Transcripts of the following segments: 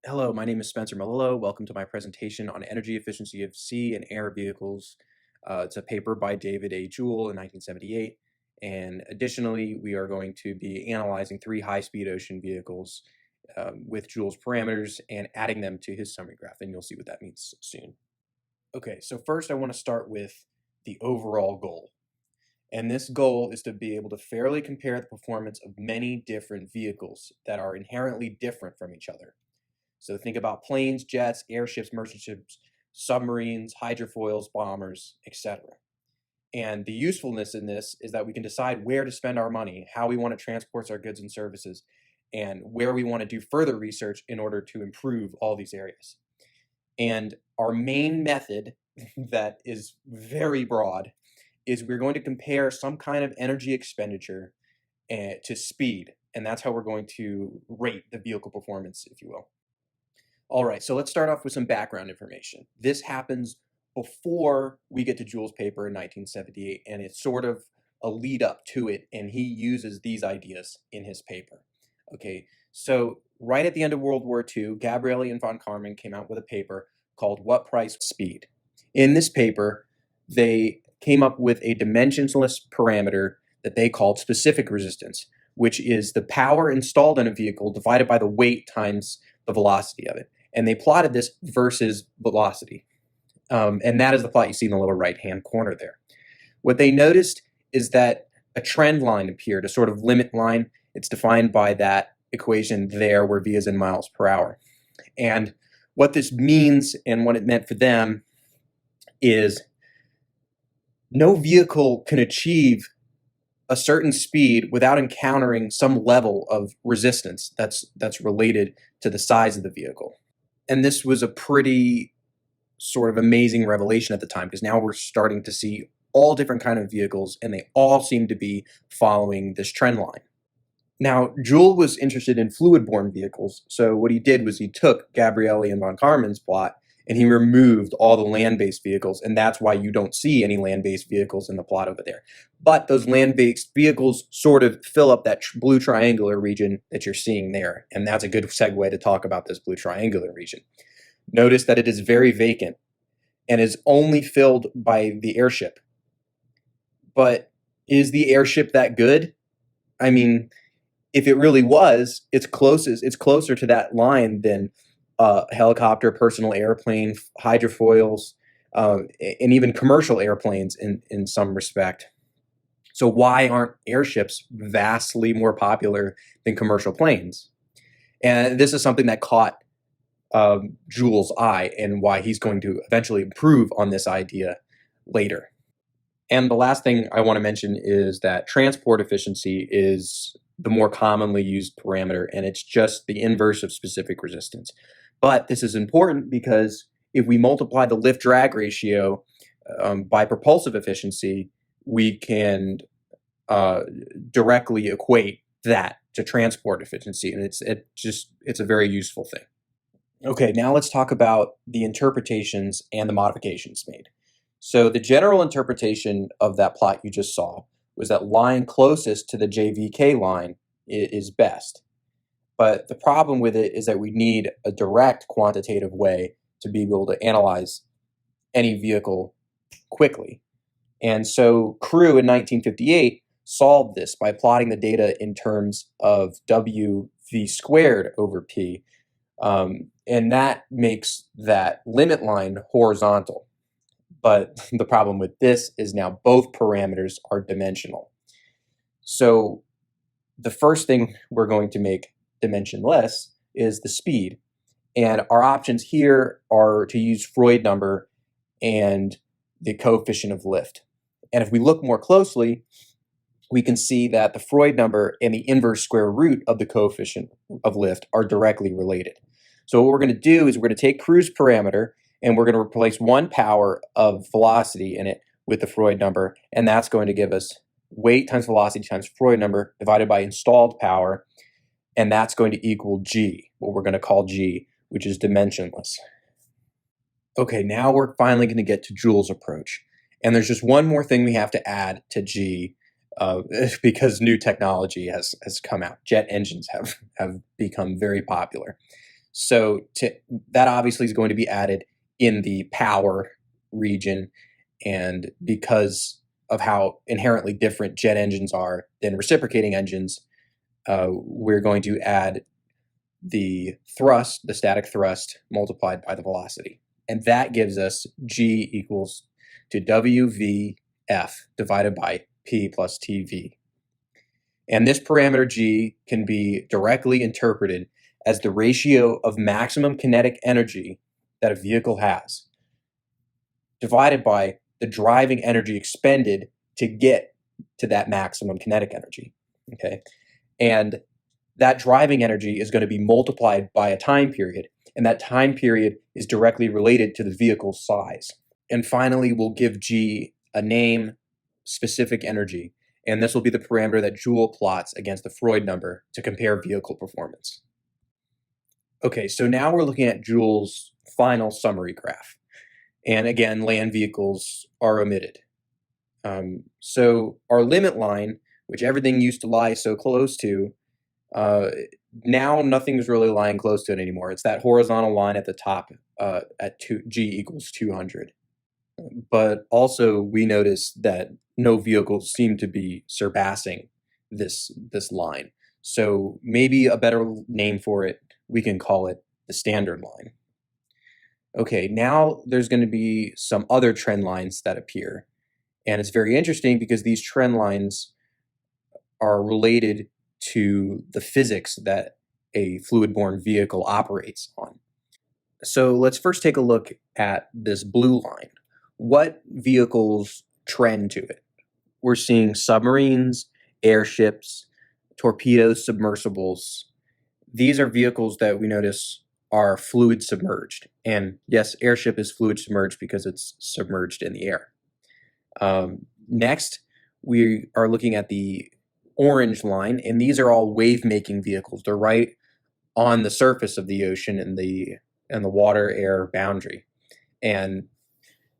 Hello, my name is Spencer Melillo. Welcome to my presentation on energy efficiency of sea and air vehicles. It's a paper by David A. Jewell in 1978. And additionally, we are going to be analyzing 3 high-speed ocean vehicles with Jewell's parameters and adding them to his summary graph, and you'll see what that means soon. Okay, so first I want to start with the overall goal. And this goal is to be able to fairly compare the performance of many different vehicles that are inherently different from each other. So think about planes, jets, airships, merchant ships, submarines, hydrofoils, bombers, etc. And the usefulness in this is that we can decide where to spend our money, how we want to transport our goods and services, and where we want to do further research in order to improve all these areas. And our main method that is very broad is we're going to compare some kind of energy expenditure to speed. And that's how we're going to rate the vehicle performance, if you will. All right, so let's start off with some background information. This happens before we get to Jewell's paper in 1978, and it's sort of a lead up to it, and he uses these ideas in his paper. Okay, so right at the end of World War II, Gabrieli and von Karman came out with a paper called What Price Speed? In this paper, they came up with a dimensionless parameter that they called specific resistance, which is the power installed in a vehicle divided by the weight times the velocity of it. And they plotted this versus velocity. And that is the plot you see in the lower right-hand corner there. What they noticed is that a trend line appeared, a sort of limit line. It's defined by that equation there where V is in miles per hour. And what this means and what it meant for them is no vehicle can achieve a certain speed without encountering some level of resistance that's related to the size of the vehicle. And this was a pretty sort of amazing revelation at the time, because now we're starting to see all different kind of vehicles, and they all seem to be following this trend line. Now, Jewell was interested in fluid-borne vehicles, so what he did was he took Gabrieli and von Karman's plot and he removed all the land-based vehicles, and that's why you don't see any land-based vehicles in the plot over there. But those land-based vehicles sort of fill up that blue triangular region that you're seeing there, and that's a good segue to talk about this blue triangular region. Notice that it is very vacant and is only filled by the airship. But is the airship that good? I mean, if it really was, it's closer to that line than helicopter, personal airplane, hydrofoils, and even commercial airplanes in some respect. So why aren't airships vastly more popular than commercial planes? And this is something that caught Jewell's eye, and why he's going to eventually improve on this idea later. And the last thing I want to mention is that transport efficiency is the more commonly used parameter, and it's just the inverse of specific resistance. But this is important because if we multiply the lift-drag ratio by propulsive efficiency, we can directly equate that to transport efficiency, and it's a very useful thing. Okay, now let's talk about the interpretations and the modifications made. So the general interpretation of that plot you just saw was that line closest to the JVK line is best. But the problem with it is that we need a direct quantitative way to be able to analyze any vehicle quickly. And so Crew in 1958 solved this by plotting the data in terms of WV squared over P. And that makes that limit line horizontal. But the problem with this is now both parameters are dimensional. So the first thing we're going to make dimensionless is the speed. And our options here are to use Freud number and the coefficient of lift. And if we look more closely, we can see that the Freud number and the inverse square root of the coefficient of lift are directly related. So what we're going to do is we're going to take Crew's parameter and we're going to replace one power of velocity in it with the Freud number, and that's going to give us weight times velocity times Freud number divided by installed power, and that's going to equal G, what we're going to call G, which is dimensionless. Okay, now we're finally going to get to Jewell's approach, and there's just one more thing we have to add to G because new technology has come out. Jet engines have become very popular. So that obviously is going to be added in the power region, and because of how inherently different jet engines are than reciprocating engines, we're going to add the thrust, the static thrust, multiplied by the velocity. And that gives us G equals to WVF divided by P plus TV. And this parameter G can be directly interpreted as the ratio of maximum kinetic energy that a vehicle has divided by the driving energy expended to get to that maximum kinetic energy. Okay. And that driving energy is going to be multiplied by a time period, and that time period is directly related to the vehicle's size. And finally, we'll give G a name, specific energy, and this will be the parameter that Jewell plots against the Freud number to compare vehicle performance. Okay, so now we're looking at Jewell's final summary graph. And again, land vehicles are omitted. So our limit line, which everything used to lie so close to, now nothing's really lying close to it anymore. It's that horizontal line at the top at G equals 200. But also we notice that no vehicles seem to be surpassing this line. So maybe a better name for it, we can call it the standard line. Okay, now there's going to be some other trend lines that appear. And it's very interesting because these trend lines are related to the physics that a fluid-borne vehicle operates on. So let's first take a look at this blue line. What vehicles trend to it? We're seeing submarines, airships, torpedoes, submersibles. These are vehicles that we notice are fluid submerged. And yes, airship is fluid submerged because it's submerged in the air. Next, we are looking at the orange line, and these are all wave-making vehicles. They're right on the surface of the ocean and the water-air boundary. And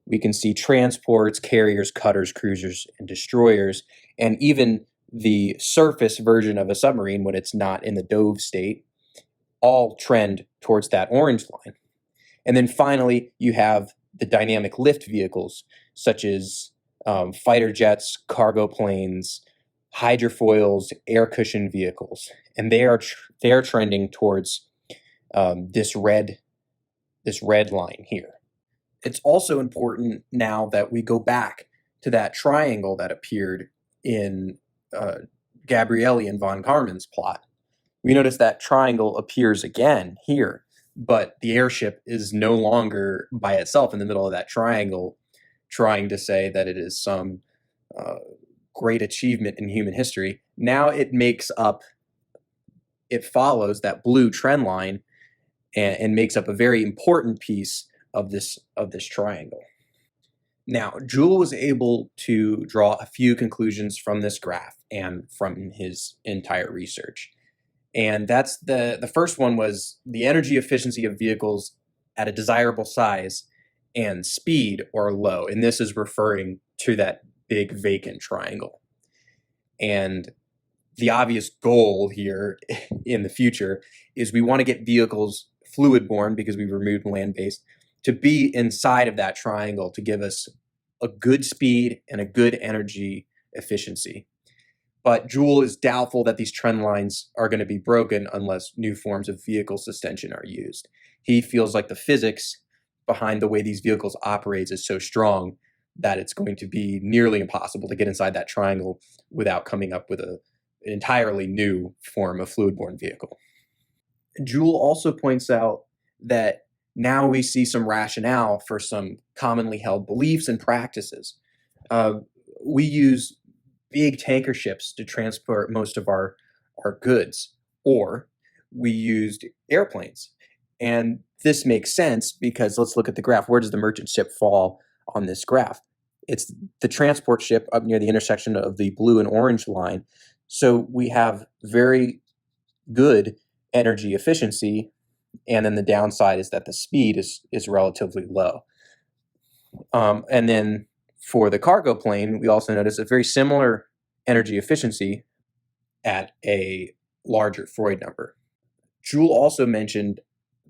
we can see transports, carriers, cutters, cruisers, and destroyers, and even the surface version of a submarine when it's not in the dove state, all trend towards that orange line. And then finally, you have the dynamic lift vehicles, such as fighter jets, cargo planes, hydrofoils, air cushion vehicles, and they are trending towards this red line here. It's also important now that we go back to that triangle that appeared in Gabrieli and von Karman's plot. We notice that triangle appears again here, but the airship is no longer by itself in the middle of that triangle, trying to say that it is some great achievement in human history. Now it follows that blue trend line and makes up a very important piece of this triangle. Now, Jewell was able to draw a few conclusions from this graph and from his entire research. And that's the first one was the energy efficiency of vehicles at a desirable size and speed are low. And this is referring to that big vacant triangle. And the obvious goal here in the future is we want to get vehicles fluid-borne, because we've removed land-based, to be inside of that triangle to give us a good speed and a good energy efficiency. But Jewell is doubtful that these trend lines are going to be broken unless new forms of vehicle sustention are used. He feels like the physics behind the way these vehicles operate is so strong that it's going to be nearly impossible to get inside that triangle without coming up with an entirely new form of fluid-borne vehicle. Jewell also points out that now we see some rationale for some commonly held beliefs and practices. We use big tanker ships to transport most of our goods, or we used airplanes. And this makes sense because let's look at the graph. Where does the merchant ship fall on this graph? It's the transport ship up near the intersection of the blue and orange line. So we have very good energy efficiency, and then the downside is that the speed is relatively low. And then for the cargo plane, we also notice a very similar energy efficiency at a larger Freud number. Jewell also mentioned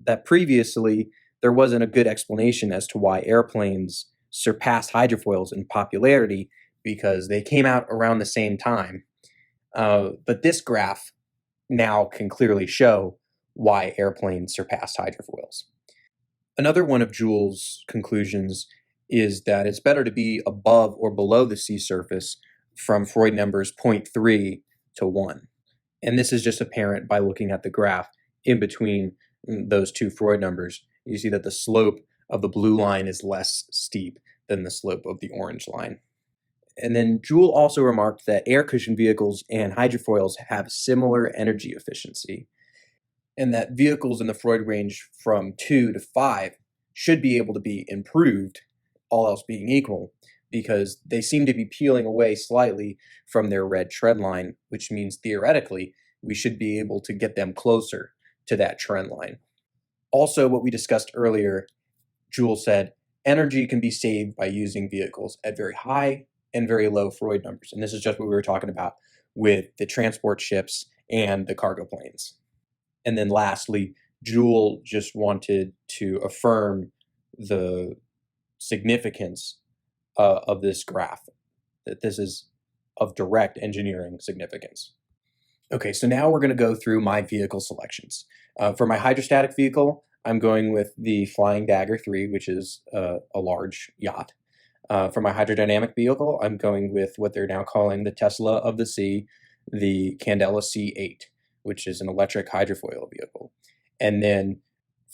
that previously there wasn't a good explanation as to why airplanes surpassed hydrofoils in popularity because they came out around the same time. But this graph now can clearly show why airplanes surpassed hydrofoils. Another one of Jewell's conclusions is that it's better to be above or below the sea surface from Freud numbers 0.3 to 1. And this is just apparent by looking at the graph in between those two Freud numbers. You see that the slope of the blue line is less steep than the slope of the orange line. And then Jewell also remarked that air cushion vehicles and hydrofoils have similar energy efficiency, and that vehicles in the Freud range from 2 to 5 should be able to be improved, all else being equal, because they seem to be peeling away slightly from their red trend line, which means theoretically we should be able to get them closer to that trend line. Also, what we discussed earlier, Jewell said, energy can be saved by using vehicles at very high and very low Freud numbers. And this is just what we were talking about with the transport ships and the cargo planes. And then lastly, Jewell just wanted to affirm the significance of this graph, that this is of direct engineering significance. Okay, so now we're going to go through my vehicle selections. For my hydrostatic vehicle, I'm going with the Flying Dagger 3, which is a large yacht. For my hydrodynamic vehicle, I'm going with what they're now calling the Tesla of the sea, the Candela C8, which is an electric hydrofoil vehicle. And then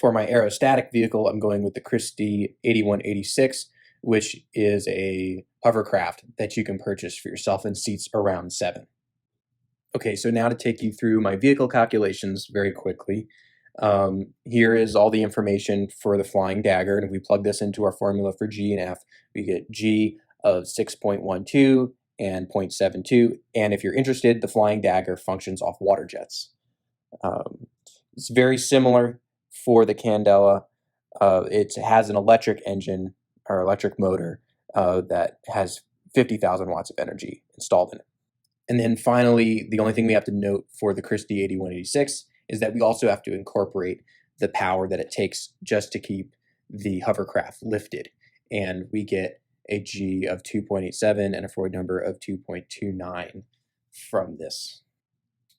for my aerostatic vehicle, I'm going with the Christie 8186, which is a hovercraft that you can purchase for yourself and seats around 7. Okay, so now to take you through my vehicle calculations very quickly. Here is all the information for the Flying Dagger, and if we plug this into our formula for G and F, we get G of 6.12 and 0.72, and if you're interested, the Flying Dagger functions off water jets. It's very similar for the Candela. It has an electric engine or electric motor that has 50,000 watts of energy installed in it. And then finally, the only thing we have to note for the Christie 8186 is that we also have to incorporate the power that it takes just to keep the hovercraft lifted. And we get a G of 2.87 and a Freud number of 2.29 from this.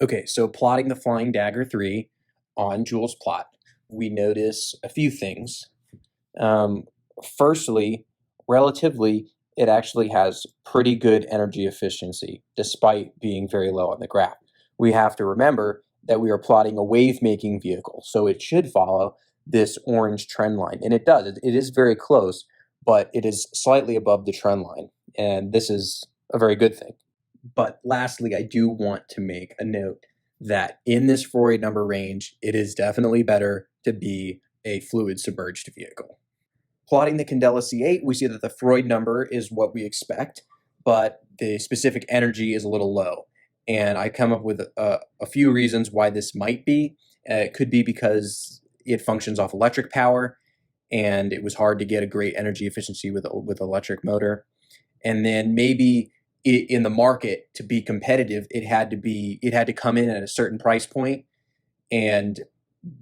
Okay, so plotting the Flying Dagger 3 on Jewell's plot, we notice a few things. Firstly, relatively, it actually has pretty good energy efficiency despite being very low on the graph. We have to remember that we are plotting a wave-making vehicle, so it should follow this orange trend line, and it does. It is very close, but it is slightly above the trend line, and this is a very good thing. But lastly, I do want to make a note that in this Freud number range, it is definitely better to be a fluid submerged vehicle. Plotting the Candela C8, we see that the Freud number is what we expect, but the specific energy is a little low. And I come up with a few reasons why this might be. It could be because it functions off electric power, and it was hard to get a great energy efficiency with electric motor. And then maybe in the market, to be competitive, it had to come in at a certain price point, and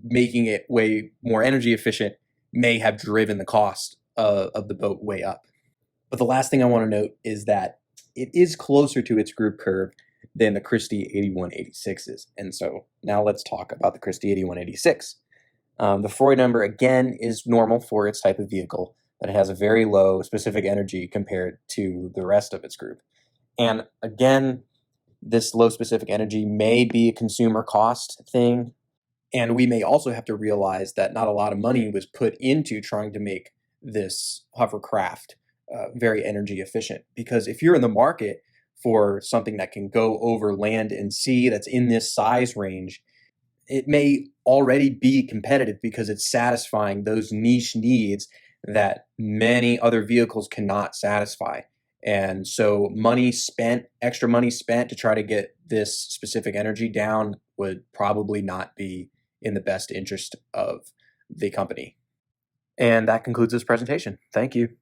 making it way more energy efficient may have driven the cost of the boat way up. But the last thing I want to note is that it is closer to its group curve than the Christie 8186 is. And so now let's talk about the Christie 8186. The Freud number, again, is normal for its type of vehicle, but it has a very low specific energy compared to the rest of its group. And again, this low specific energy may be a consumer cost thing. And we may also have to realize that not a lot of money was put into trying to make this hovercraft very energy efficient. Because if you're in the market for something that can go over land and sea that's in this size range, it may already be competitive because it's satisfying those niche needs that many other vehicles cannot satisfy. And so extra money spent to try to get this specific energy down would probably not be in the best interest of the company. And that concludes this presentation. Thank you.